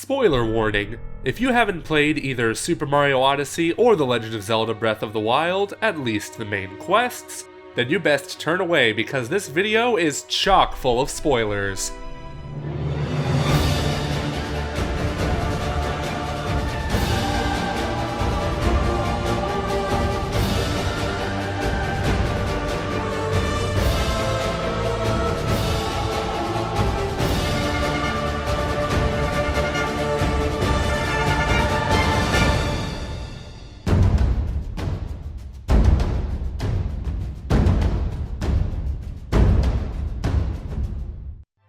Spoiler warning, if you haven't played either Super Mario Odyssey or The Legend of Zelda Breath of the Wild, at least the main quests, then you best turn away because this video is chock full of spoilers.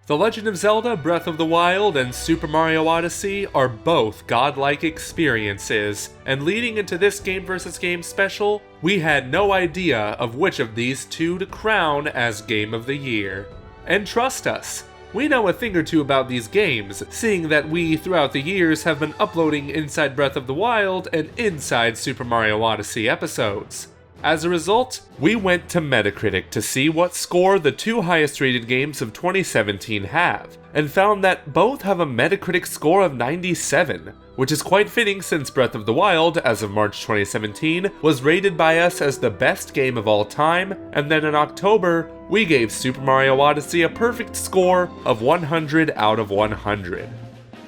The Legend of Zelda Breath of the Wild and Super Mario Odyssey are both godlike experiences, and leading into this game vs. game special, we had no idea of which of these two to crown as Game of the Year. And trust us, we know a thing or two about these games, seeing that we, throughout the years, have been uploading Inside Breath of the Wild and Inside Super Mario Odyssey episodes. As a result, we went to Metacritic to see what score the two highest rated games of 2017 have, and found that both have a Metacritic score of 97, which is quite fitting since Breath of the Wild, as of March 2017, was rated by us as the best game of all time, and then in October, we gave Super Mario Odyssey a perfect score of 100 out of 100.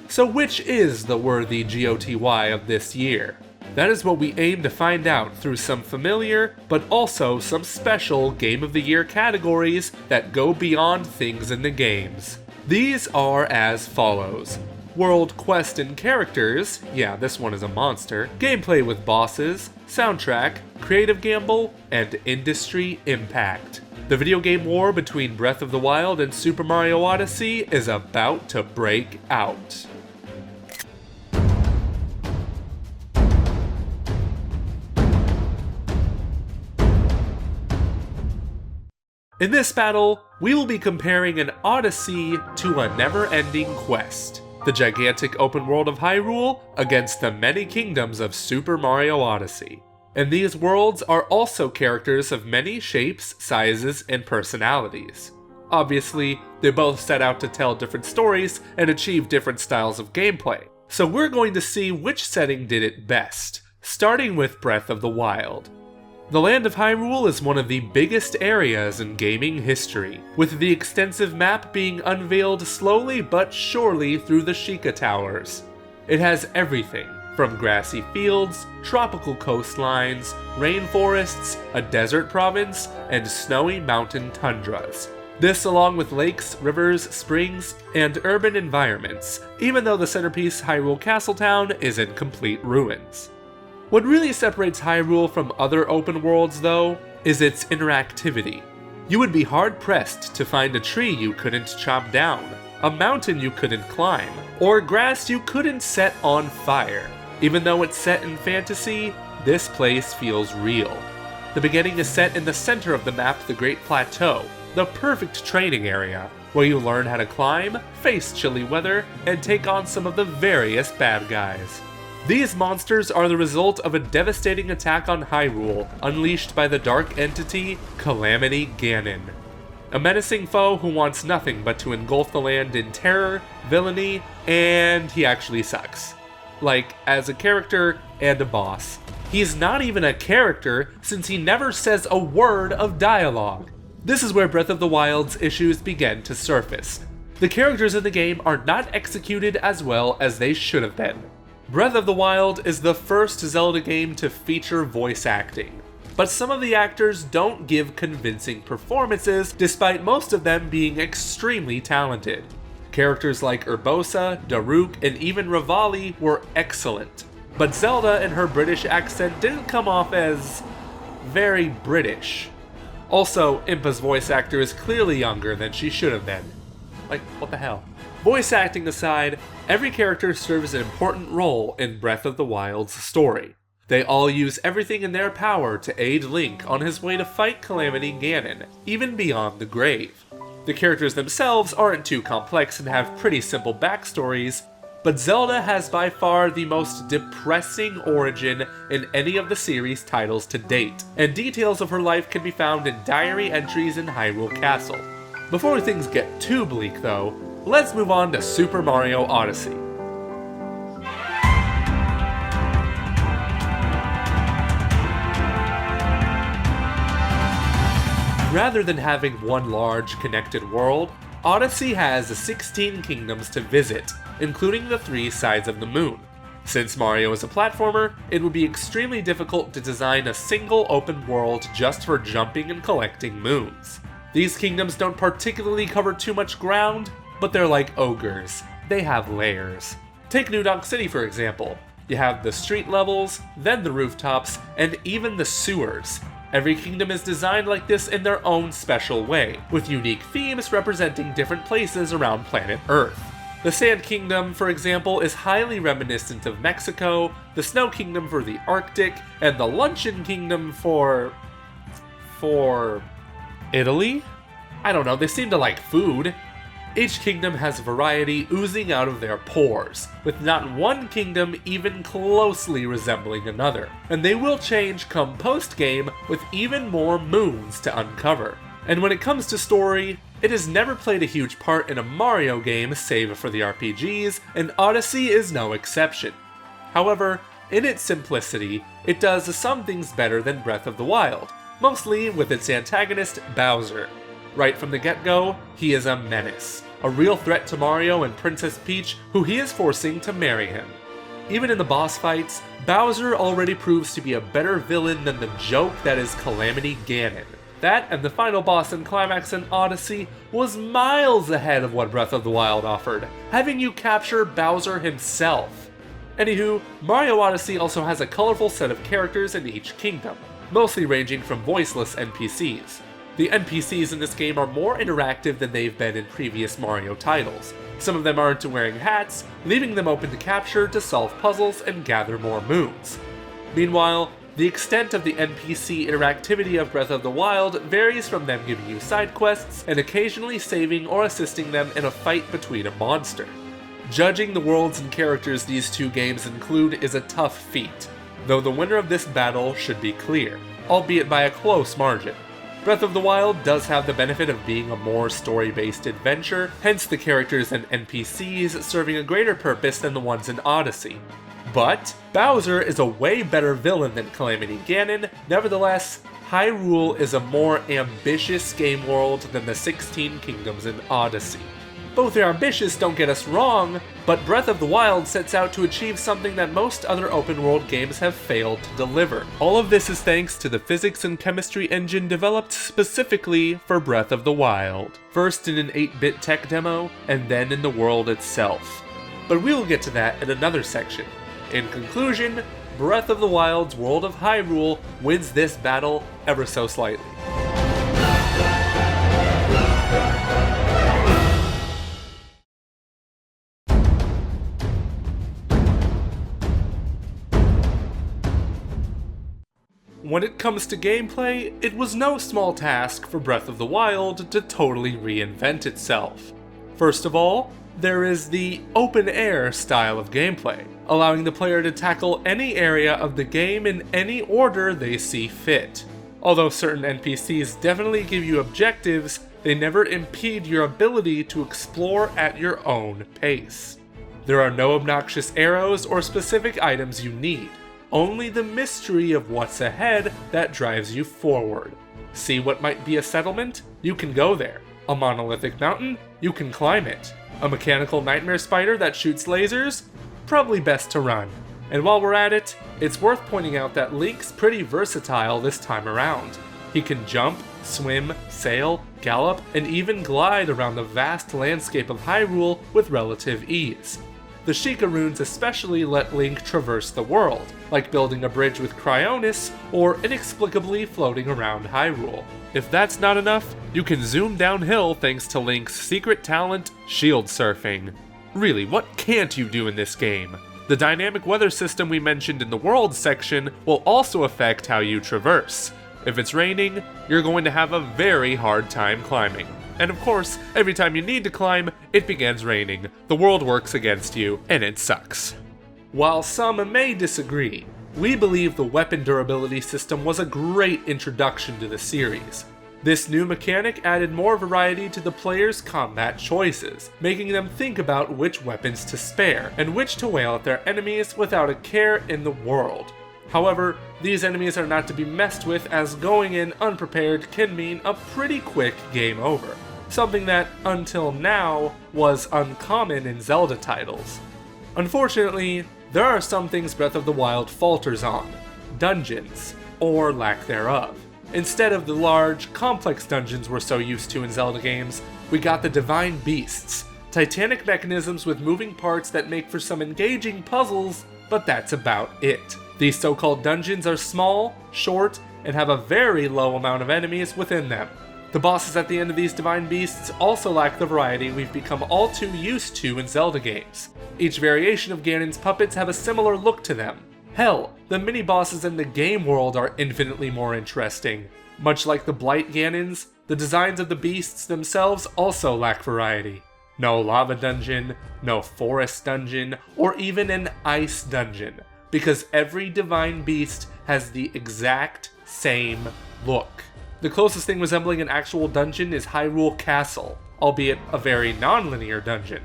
So which is the worthy GOTY of this year? That is what we aim to find out through some familiar, but also some special Game of the Year categories that go beyond things in the games. These are as follows: World Quest and Characters, yeah, this one is a monster, Gameplay with Bosses, Soundtrack, Creative Gamble, and Industry Impact. The video game war between Breath of the Wild and Super Mario Odyssey is about to break out. In this battle, we will be comparing an Odyssey to a never-ending quest, the gigantic open world of Hyrule against the many kingdoms of Super Mario Odyssey. And these worlds are also characters of many shapes, sizes, and personalities. Obviously, they both set out to tell different stories and achieve different styles of gameplay, so we're going to see which setting did it best, starting with Breath of the Wild. The land of Hyrule is one of the biggest areas in gaming history, with the extensive map being unveiled slowly but surely through the Sheikah Towers. It has everything from grassy fields, tropical coastlines, rainforests, a desert province, and snowy mountain tundras. This along with lakes, rivers, springs, and urban environments, even though the centerpiece Hyrule Castletown is in complete ruins. What really separates Hyrule from other open worlds, though, is its interactivity. You would be hard-pressed to find a tree you couldn't chop down, a mountain you couldn't climb, or grass you couldn't set on fire. Even though it's set in fantasy, this place feels real. The beginning is set in the center of the map, the Great Plateau, the perfect training area, where you learn how to climb, face chilly weather, and take on some of the various bad guys. These monsters are the result of a devastating attack on Hyrule, unleashed by the dark entity Calamity Ganon. A menacing foe who wants nothing but to engulf the land in terror, villainy, and he actually sucks. Like, as a character and a boss. He's not even a character since he never says a word of dialogue. This is where Breath of the Wild's issues begin to surface. The characters in the game are not executed as well as they should have been. Breath of the Wild is the first Zelda game to feature voice acting, but some of the actors don't give convincing performances despite most of them being extremely talented. Characters like Urbosa, Daruk, and even Revali were excellent, but Zelda in her British accent didn't come off as very British. Also, Impa's voice actor is clearly younger than she should have been. Like, what the hell? Voice acting aside, every character serves an important role in Breath of the Wild's story. They all use everything in their power to aid Link on his way to fight Calamity Ganon, even beyond the grave. The characters themselves aren't too complex and have pretty simple backstories, but Zelda has by far the most depressing origin in any of the series' titles to date, and details of her life can be found in diary entries in Hyrule Castle. Before things get too bleak though, let's move on to Super Mario Odyssey. Rather than having one large connected world, Odyssey has 16 kingdoms to visit, including the 3 sides of the moon. Since Mario is a platformer, it would be extremely difficult to design a single open world just for jumping and collecting moons. These kingdoms don't particularly cover too much ground, but they're like ogres. They have layers. Take New Donk City for example. You have the street levels, then the rooftops, and even the sewers. Every kingdom is designed like this in their own special way, with unique themes representing different places around planet Earth. The Sand Kingdom, for example, is highly reminiscent of Mexico, the Snow Kingdom for the Arctic, and the Luncheon Kingdom for Italy? I don't know, they seem to like food. Each kingdom has variety oozing out of their pores, with not one kingdom even closely resembling another. And they will change come post-game with even more moons to uncover. And when it comes to story, it has never played a huge part in a Mario game save for the RPGs, and Odyssey is no exception. However, in its simplicity, it does some things better than Breath of the Wild, mostly with its antagonist, Bowser. Right from the get-go, he is a menace, a real threat to Mario and Princess Peach, who he is forcing to marry him. Even in the boss fights, Bowser already proves to be a better villain than the joke that is Calamity Ganon. That and the final boss and climax in Odyssey was miles ahead of what Breath of the Wild offered, having you capture Bowser himself. Anywho, Mario Odyssey also has a colorful set of characters in each kingdom, mostly ranging from voiceless NPCs. The NPCs in this game are more interactive than they've been in previous Mario titles. Some of them are into wearing hats, leaving them open to capture to solve puzzles and gather more moons. Meanwhile, the extent of the NPC interactivity of Breath of the Wild varies from them giving you side quests and occasionally saving or assisting them in a fight between a monster. Judging the worlds and characters these two games include is a tough feat, though the winner of this battle should be clear, albeit by a close margin. Breath of the Wild does have the benefit of being a more story-based adventure, hence the characters and NPCs serving a greater purpose than the ones in Odyssey. But Bowser is a way better villain than Calamity Ganon. Nevertheless, Hyrule is a more ambitious game world than the 16 kingdoms in Odyssey. Both are ambitious, don't get us wrong, but Breath of the Wild sets out to achieve something that most other open-world games have failed to deliver. All of this is thanks to the physics and chemistry engine developed specifically for Breath of the Wild, first in an 8-bit tech demo, and then in the world itself. But we will get to that in another section. In conclusion, Breath of the Wild's World of Hyrule wins this battle ever so slightly. When it comes to gameplay, it was no small task for Breath of the Wild to totally reinvent itself. First of all, there is the open-air style of gameplay, allowing the player to tackle any area of the game in any order they see fit. Although certain NPCs definitely give you objectives, they never impede your ability to explore at your own pace. There are no obnoxious arrows or specific items you need. Only the mystery of what's ahead that drives you forward. See what might be a settlement? You can go there. A monolithic mountain? You can climb it. A mechanical nightmare spider that shoots lasers? Probably best to run. And while we're at it, it's worth pointing out that Link's pretty versatile this time around. He can jump, swim, sail, gallop, and even glide around the vast landscape of Hyrule with relative ease. The Sheikah runes especially let Link traverse the world, like building a bridge with Cryonis or inexplicably floating around Hyrule. If that's not enough, you can zoom downhill thanks to Link's secret talent, shield surfing. Really, what can't you do in this game? The dynamic weather system we mentioned in the world section will also affect how you traverse. If it's raining, you're going to have a very hard time climbing. And of course, every time you need to climb, it begins raining, the world works against you, and it sucks. While some may disagree, we believe the weapon durability system was a great introduction to the series. This new mechanic added more variety to the player's combat choices, making them think about which weapons to spare, and which to wail at their enemies without a care in the world. However, these enemies are not to be messed with, as going in unprepared can mean a pretty quick game over, something that, until now, was uncommon in Zelda titles. Unfortunately, there are some things Breath of the Wild falters on: dungeons, or lack thereof. Instead of the large, complex dungeons we're so used to in Zelda games, we got the Divine Beasts, titanic mechanisms with moving parts that make for some engaging puzzles, but that's about it. These so-called dungeons are small, short, and have a very low amount of enemies within them. The bosses at the end of these Divine Beasts also lack the variety we've become all too used to in Zelda games. Each variation of Ganon's puppets have a similar look to them. Hell, the mini-bosses in the game world are infinitely more interesting. Much like the Blight Ganons, the designs of the beasts themselves also lack variety. No lava dungeon, no forest dungeon, or even an ice dungeon, because every Divine Beast has the exact same look. The closest thing resembling an actual dungeon is Hyrule Castle, albeit a very non-linear dungeon.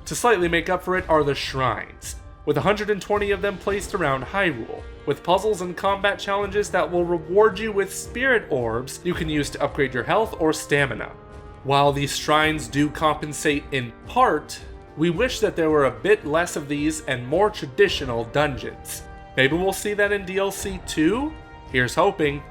To slightly make up for it are the shrines, with 120 of them placed around Hyrule, with puzzles and combat challenges that will reward you with spirit orbs you can use to upgrade your health or stamina. While these shrines do compensate in part, we wish that there were a bit less of these and more traditional dungeons. Maybe we'll see that in DLC too? Here's hoping.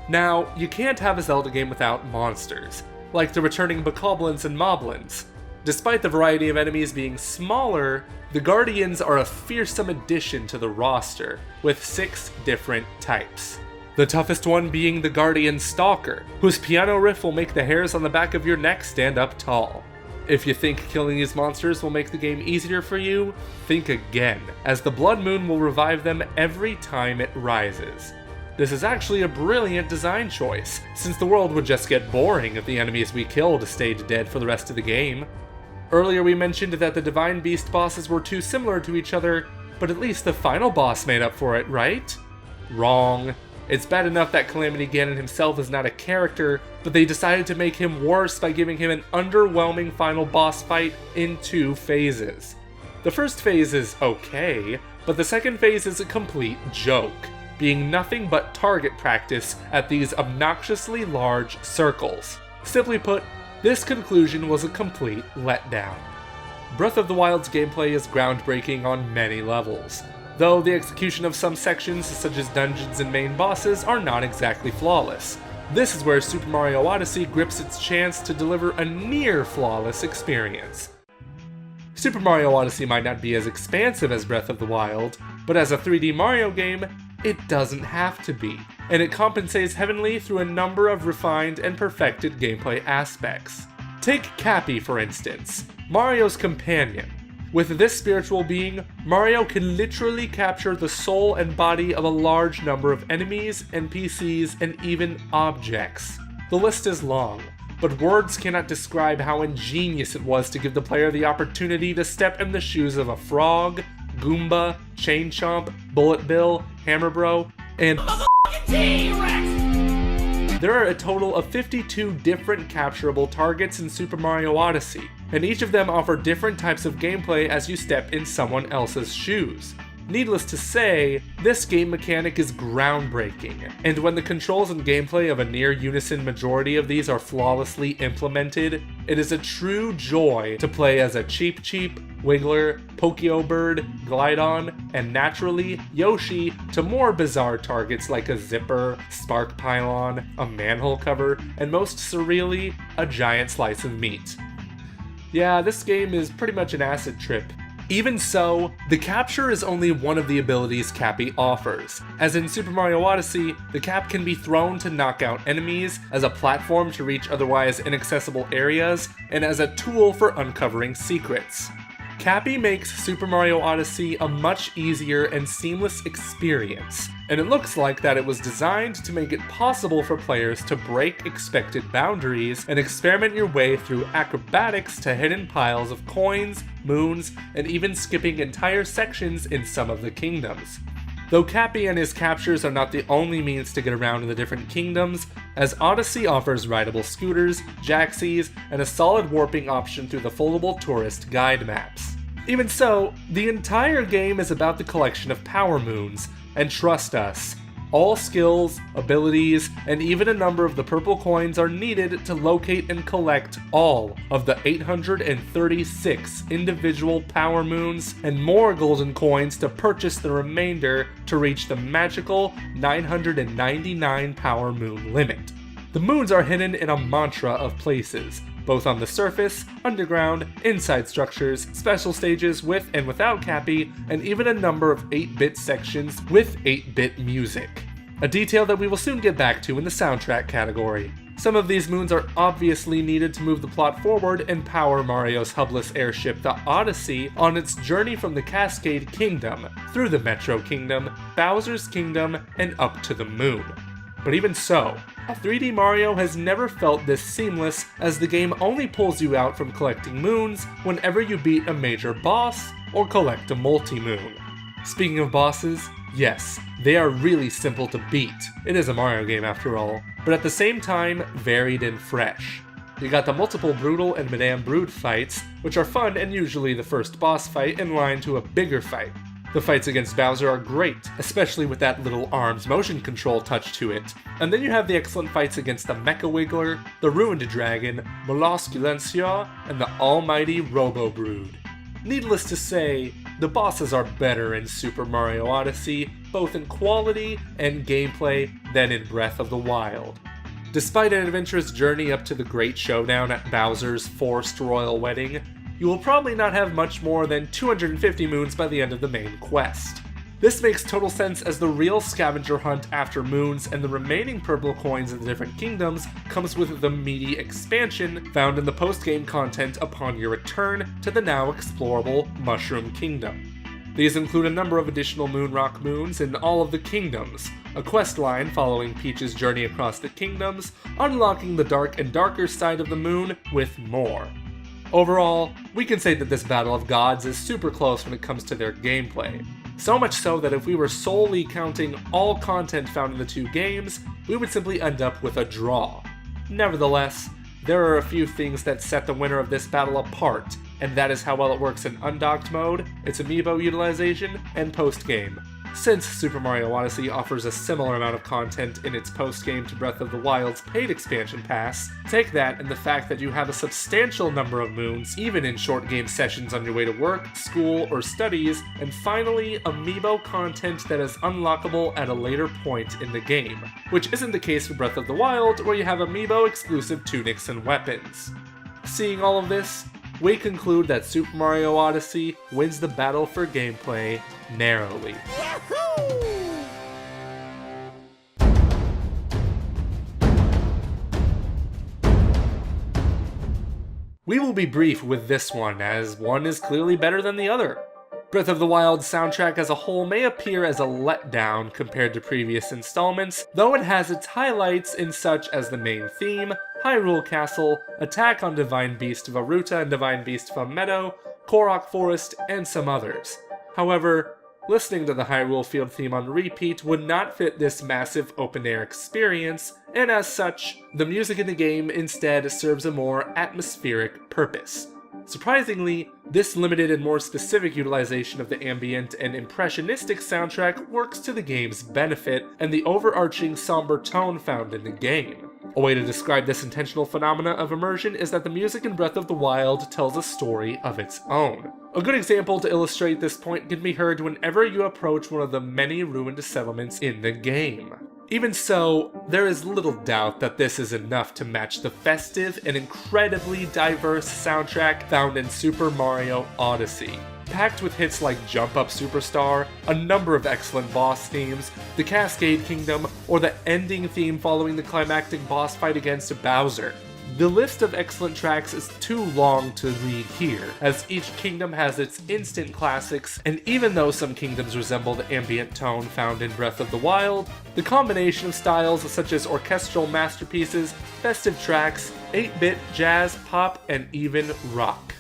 Now, you can't have a Zelda game without monsters, like the returning bokoblins and moblins. Despite the variety of enemies being smaller, the Guardians are a fearsome addition to the roster, with 6 different types. The toughest one being the Guardian Stalker, whose piano riff will make the hairs on the back of your neck stand up tall. If you think killing these monsters will make the game easier for you, think again, as the Blood Moon will revive them every time it rises. This is actually a brilliant design choice, since the world would just get boring if the enemies we killed stayed dead for the rest of the game. Earlier we mentioned that the Divine Beast bosses were too similar to each other, but at least the final boss made up for it, right? Wrong. It's bad enough that Calamity Ganon himself is not a character, but they decided to make him worse by giving him an underwhelming final boss fight in 2 phases. The first phase is okay, but the second phase is a complete joke, being nothing but target practice at these obnoxiously large circles. Simply put, this conclusion was a complete letdown. Breath of the Wild's gameplay is groundbreaking on many levels, though the execution of some sections, such as dungeons and main bosses, are not exactly flawless. This is where Super Mario Odyssey grips its chance to deliver a near-flawless experience. Super Mario Odyssey might not be as expansive as Breath of the Wild, but as a 3D Mario game, it doesn't have to be, and it compensates heavily through a number of refined and perfected gameplay aspects. Take Cappy, for instance, Mario's companion. With this spiritual being, Mario can literally capture the soul and body of a large number of enemies, NPCs, and even objects. The list is long, but words cannot describe how ingenious it was to give the player the opportunity to step in the shoes of a frog, Goomba, Chain Chomp, Bullet Bill, Hammer Bro, and T-Rex! There are a total of 52 different capturable targets in Super Mario Odyssey, and each of them offer different types of gameplay as you step in someone else's shoes. Needless to say, this game mechanic is groundbreaking, and when the controls and gameplay of a near-unison majority of these are flawlessly implemented, it is a true joy to play as a Cheep Cheep, Wiggler, Pokeo Bird, Glydon, and naturally, Yoshi, to more bizarre targets like a zipper, spark pylon, a manhole cover, and most surreally, a giant slice of meat. Yeah, this game is pretty much an acid trip. Even so, the capture is only one of the abilities Cappy offers. As in Super Mario Odyssey, the cap can be thrown to knock out enemies, as a platform to reach otherwise inaccessible areas, and as a tool for uncovering secrets. Cappy makes Super Mario Odyssey a much easier and seamless experience, and it looks like that it was designed to make it possible for players to break expected boundaries and experiment your way through acrobatics to hidden piles of coins, moons, and even skipping entire sections in some of the kingdoms. Though Cappy and his captures are not the only means to get around in the different kingdoms, as Odyssey offers rideable scooters, jaxies, and a solid warping option through the foldable tourist guide maps. Even so, the entire game is about the collection of power moons, And trust us, all skills, abilities, and even a number of the purple coins are needed to locate and collect all of the 836 individual power moons and more golden coins to purchase the remainder to reach the magical 999 power moon limit. The moons are hidden in a mantra of places, both on the surface, underground, inside structures, special stages with and without Cappy, and even a number of 8-bit sections with 8-bit music. A detail that we will soon get back to in the soundtrack category. Some of these moons are obviously needed to move the plot forward and power Mario's hubless airship, the Odyssey, on its journey from the Cascade Kingdom, through the Metro Kingdom, Bowser's Kingdom, and up to the moon. But even so, a 3D Mario has never felt this seamless, as the game only pulls you out from collecting moons whenever you beat a major boss or collect a multi-moon. Speaking of bosses, yes, they are really simple to beat. It is a Mario game after all, but at the same time, varied and fresh. You got the multiple Brutal and Madame Brood fights, which are fun and usually the first boss fight in line to a bigger fight. The fights against Bowser are great, especially with that little arms motion control touch to it. And then you have the excellent fights against the Mecha Wiggler, the Ruined Dragon, Molosculencia, and the almighty Robo Brood. Needless to say, the bosses are better in Super Mario Odyssey, both in quality and gameplay, than in Breath of the Wild. Despite an adventurous journey up to the Great Showdown at Bowser's forced royal wedding, you will probably not have much more than 250 moons by the end of the main quest. This makes total sense, as the real scavenger hunt after moons and the remaining purple coins in the different kingdoms comes with the meaty expansion found in the post-game content upon your return to the now explorable Mushroom Kingdom. These include a number of additional moon rock moons in all of the kingdoms, a quest line following Peach's journey across the kingdoms, unlocking the dark and darker side of the moon, with more. Overall, we can say that this Battle of Gods is super close when it comes to their gameplay. So much so that if we were solely counting all content found in the two games, we would simply end up with a draw. Nevertheless, there are a few things that set the winner of this battle apart, and that is how well it works in undocked mode, its amiibo utilization, and post-game. Since Super Mario Odyssey offers a similar amount of content in its post-game to Breath of the Wild's paid expansion pass, take that and the fact that you have a substantial number of moons, even in short game sessions on your way to work, school, or studies, and finally, amiibo content that is unlockable at a later point in the game, which isn't the case for Breath of the Wild, where you have amiibo exclusive tunics and weapons. Seeing all of this, we conclude that Super Mario Odyssey wins the battle for gameplay narrowly. We will be brief with this one, as one is clearly better than the other. Breath of the Wild's soundtrack as a whole may appear as a letdown compared to previous installments, though it has its highlights in such as the main theme, Hyrule Castle, Attack on Divine Beast Varuta and Divine Beast Fum Meadow, Korok Forest, and some others. However, listening to the Hyrule Field theme on repeat would not fit this massive open-air experience, and as such, the music in the game instead serves a more atmospheric purpose. Surprisingly, this limited and more specific utilization of the ambient and impressionistic soundtrack works to the game's benefit and the overarching somber tone found in the game. A way to describe this intentional phenomena of immersion is that the music in Breath of the Wild tells a story of its own. A good example to illustrate this point can be heard whenever you approach one of the many ruined settlements in the game. Even so, there is little doubt that this is enough to match the festive and incredibly diverse soundtrack found in Super Mario Odyssey. Packed with hits like Jump Up Superstar, a number of excellent boss themes, the Cascade Kingdom, or the ending theme following the climactic boss fight against Bowser. The list of excellent tracks is too long to read here, as each kingdom has its instant classics, and even though some kingdoms resemble the ambient tone found in Breath of the Wild, the combination of styles such as orchestral masterpieces, festive tracks, 8-bit, jazz, pop, and even rock.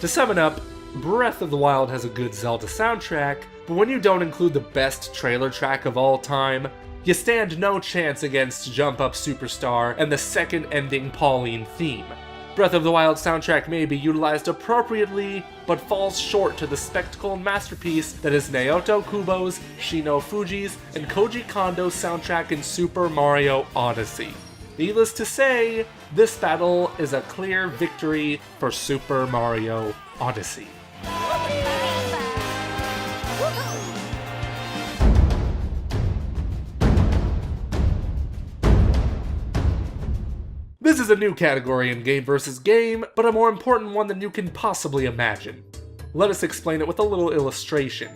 To sum it up, Breath of the Wild has a good Zelda soundtrack, but when you don't include the best trailer track of all time, you stand no chance against Jump Up Superstar and the second ending Pauline theme. Breath of the Wild soundtrack may be utilized appropriately, but falls short to the spectacle and masterpiece that is Naoto Kubo's, Shino Fuji's, and Koji Kondo's soundtrack in Super Mario Odyssey. Needless to say, this battle is a clear victory for Super Mario Odyssey. This is a new category in Game vs. Game, but a more important one than you can possibly imagine. Let us explain it with a little illustration.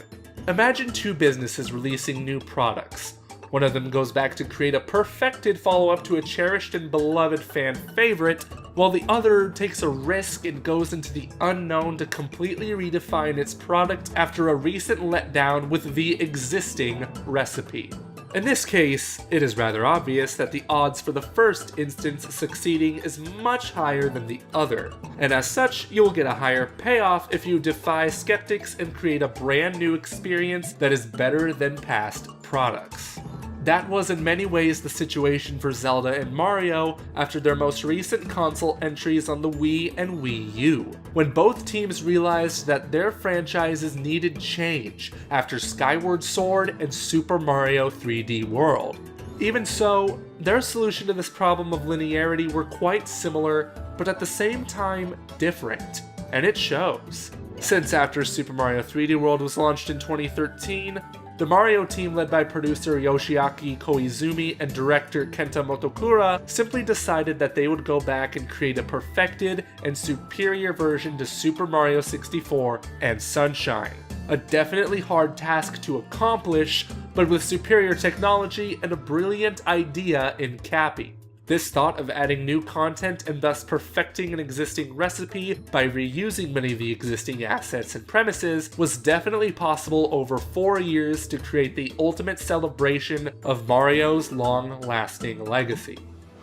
Imagine two businesses releasing new products. One of them goes back to create a perfected follow-up to a cherished and beloved fan favorite, while the other takes a risk and goes into the unknown to completely redefine its product after a recent letdown with the existing recipe. In this case, it is rather obvious that the odds for the first instance succeeding is much higher than the other, and as such, you will get a higher payoff if you defy skeptics and create a brand new experience that is better than past products. That was in many ways the situation for Zelda and Mario after their most recent console entries on the Wii and Wii U, when both teams realized that their franchises needed change after Skyward Sword and Super Mario 3D World. Even so, their solution to this problem of linearity were quite similar, but at the same time different, and it shows. Since after Super Mario 3D World was launched in 2013, the Mario team led by producer Yoshiaki Koizumi and director Kenta Motokura simply decided that they would go back and create a perfected and superior version to Super Mario 64 and Sunshine. A definitely hard task to accomplish, but with superior technology and a brilliant idea in Cappy. This thought of adding new content and thus perfecting an existing recipe by reusing many of the existing assets and premises was definitely possible over 4 years to create the ultimate celebration of Mario's long-lasting legacy.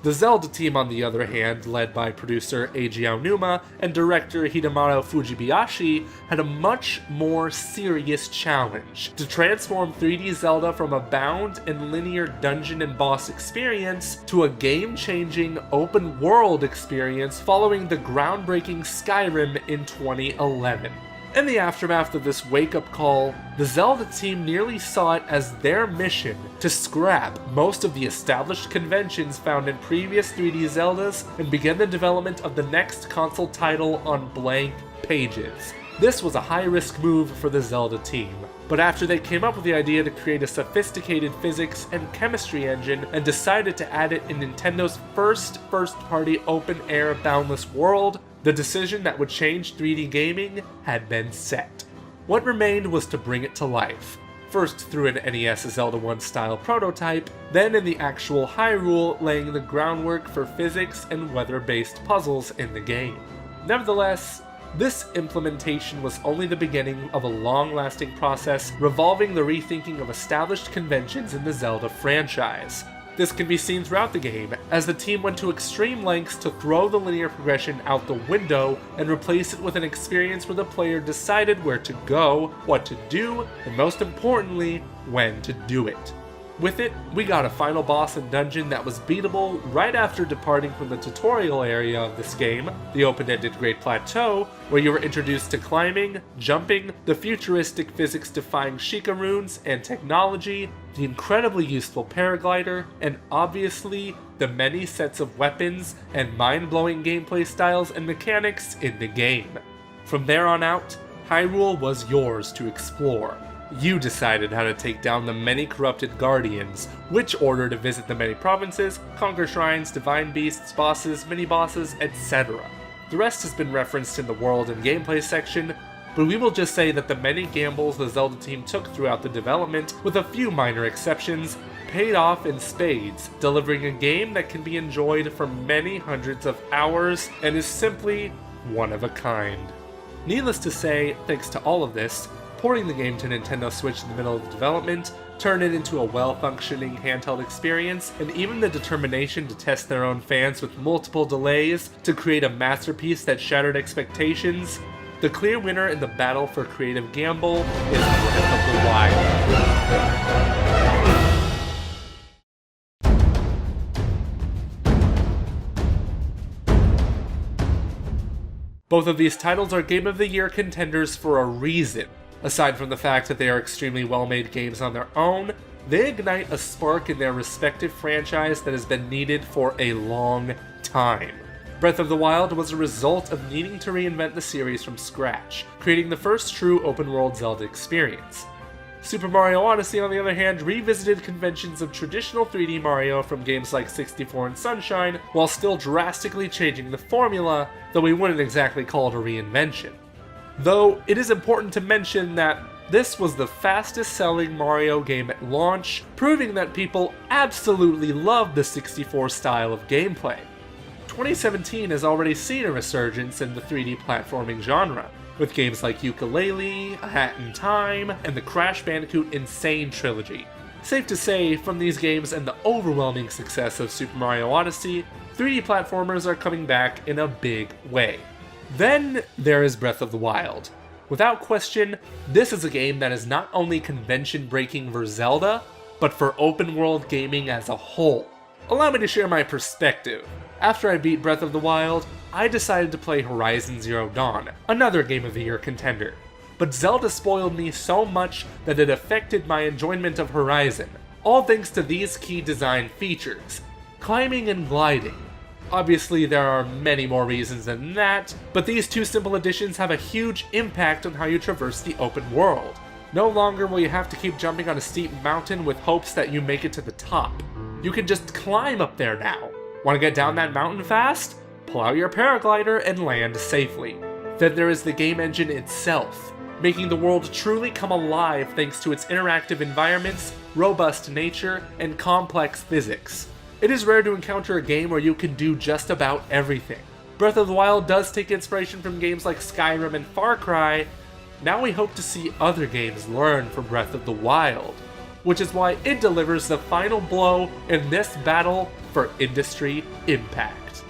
The Zelda team, on the other hand, led by producer Eiji Aonuma and director Hidemaru Fujibayashi, had a much more serious challenge: to transform 3D Zelda from a bound and linear dungeon and boss experience to a game-changing open-world experience following the groundbreaking Skyrim in 2011. In the aftermath of this wake-up call, the Zelda team nearly saw it as their mission to scrap most of the established conventions found in previous 3D Zeldas and begin the development of the next console title on blank pages. This was a high-risk move for the Zelda team, but after they came up with the idea to create a sophisticated physics and chemistry engine and decided to add it in Nintendo's first-party open-air boundless world, the decision that would change 3D gaming had been set. What remained was to bring it to life, first through an NES Zelda 1 style prototype, then in the actual Hyrule laying the groundwork for physics and weather-based puzzles in the game. Nevertheless, this implementation was only the beginning of a long-lasting process revolving the rethinking of established conventions in the Zelda franchise. This can be seen throughout the game, as the team went to extreme lengths to throw the linear progression out the window and replace it with an experience where the player decided where to go, what to do, and most importantly, when to do it. With it, we got a final boss and dungeon that was beatable right after departing from the tutorial area of this game, the open-ended Great Plateau, where you were introduced to climbing, jumping, the futuristic physics-defying Sheikah runes and technology, the incredibly useful paraglider, and obviously, the many sets of weapons and mind-blowing gameplay styles and mechanics in the game. From there on out, Hyrule was yours to explore. You decided how to take down the many corrupted guardians, which order to visit the many provinces, conquer shrines, divine beasts, bosses, mini-bosses, etc. The rest has been referenced in the world and gameplay section, but we will just say that the many gambles the Zelda team took throughout the development, with a few minor exceptions, paid off in spades, delivering a game that can be enjoyed for many hundreds of hours and is simply one of a kind. Needless to say, thanks to all of this, porting the game to Nintendo Switch in the middle of the development turned it into a well-functioning handheld experience, and even the determination to test their own fans with multiple delays to create a masterpiece that shattered expectations. The clear winner in the battle for creative gamble is Breath of the Wild. Both of these titles are Game of the Year contenders for a reason. Aside from the fact that they are extremely well-made games on their own, they ignite a spark in their respective franchise that has been needed for a long time. Breath of the Wild was a result of needing to reinvent the series from scratch, creating the first true open-world Zelda experience. Super Mario Odyssey, on the other hand, revisited conventions of traditional 3D Mario from games like 64 and Sunshine, while still drastically changing the formula, though we wouldn't exactly call it a reinvention. Though, it is important to mention that this was the fastest selling Mario game at launch, proving that people absolutely loved the 64 style of gameplay. 2017 has already seen a resurgence in the 3D platforming genre, with games like Yooka-Laylee, A Hat in Time, and the Crash Bandicoot Insane trilogy. Safe to say, from these games and the overwhelming success of Super Mario Odyssey, 3D platformers are coming back in a big way. Then there is Breath of the Wild. Without question, this is a game that is not only convention-breaking for Zelda, but for open-world gaming as a whole. Allow me to share my perspective. After I beat Breath of the Wild, I decided to play Horizon Zero Dawn, another Game of the Year contender. But Zelda spoiled me so much that it affected my enjoyment of Horizon, all thanks to these key design features: climbing and gliding. Obviously, there are many more reasons than that, but these two simple additions have a huge impact on how you traverse the open world. No longer will you have to keep jumping on a steep mountain with hopes that you make it to the top. You can just climb up there now. Want to get down that mountain fast? Pull out your paraglider and land safely. Then there is the game engine itself, making the world truly come alive thanks to its interactive environments, robust nature, and complex physics. It is rare to encounter a game where you can do just about everything. Breath of the Wild does take inspiration from games like Skyrim and Far Cry. Now we hope to see other games learn from Breath of the Wild, which is why it delivers the final blow in this battle for industry impact.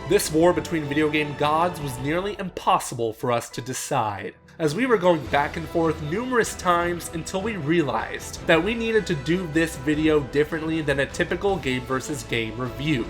This war between video game gods was nearly impossible for us to decide, as we were going back and forth numerous times until we realized that we needed to do this video differently than a typical game versus game review.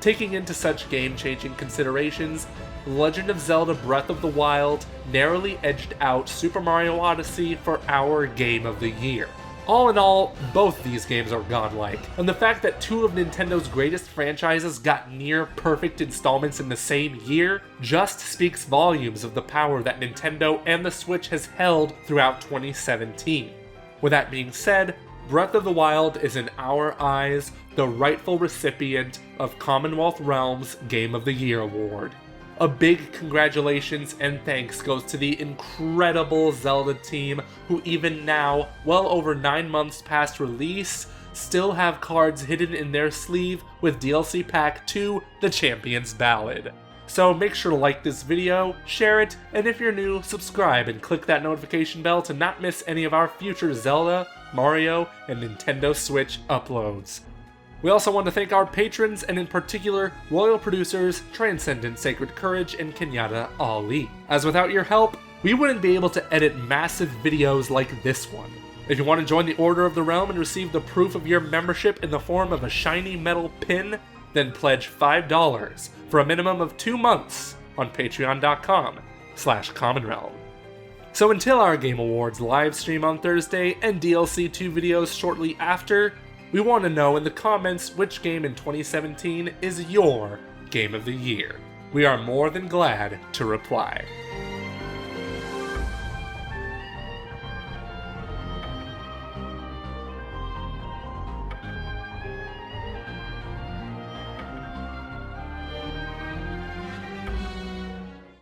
Taking into such game-changing considerations, Legend of Zelda Breath of the Wild narrowly edged out Super Mario Odyssey for our Game of the Year. All in all, both these games are godlike, and the fact that two of Nintendo's greatest franchises got near perfect installments in the same year just speaks volumes of the power that Nintendo and the Switch has held throughout 2017. With that being said, Breath of the Wild is in our eyes the rightful recipient of Commonwealth Realms Game of the Year award. A big congratulations and thanks goes to the incredible Zelda team who even now, well over 9 months past release, still have cards hidden in their sleeve with DLC Pack 2, The Champion's Ballad. So make sure to like this video, share it, and if you're new, subscribe and click that notification bell to not miss any of our future Zelda, Mario, and Nintendo Switch uploads. We also want to thank our patrons, and in particular, royal producers Transcendent Sacred Courage and Kenyatta Ali, as without your help, we wouldn't be able to edit massive videos like this one. If you want to join the Order of the Realm and receive the proof of your membership in the form of a shiny metal pin, then pledge $5 for a minimum of 2 months on patreon.com/commonrealm. So until our Game Awards live stream on Thursday and DLC 2 videos shortly after, we want to know in the comments which game in 2017 is your Game of the Year. We are more than glad to reply.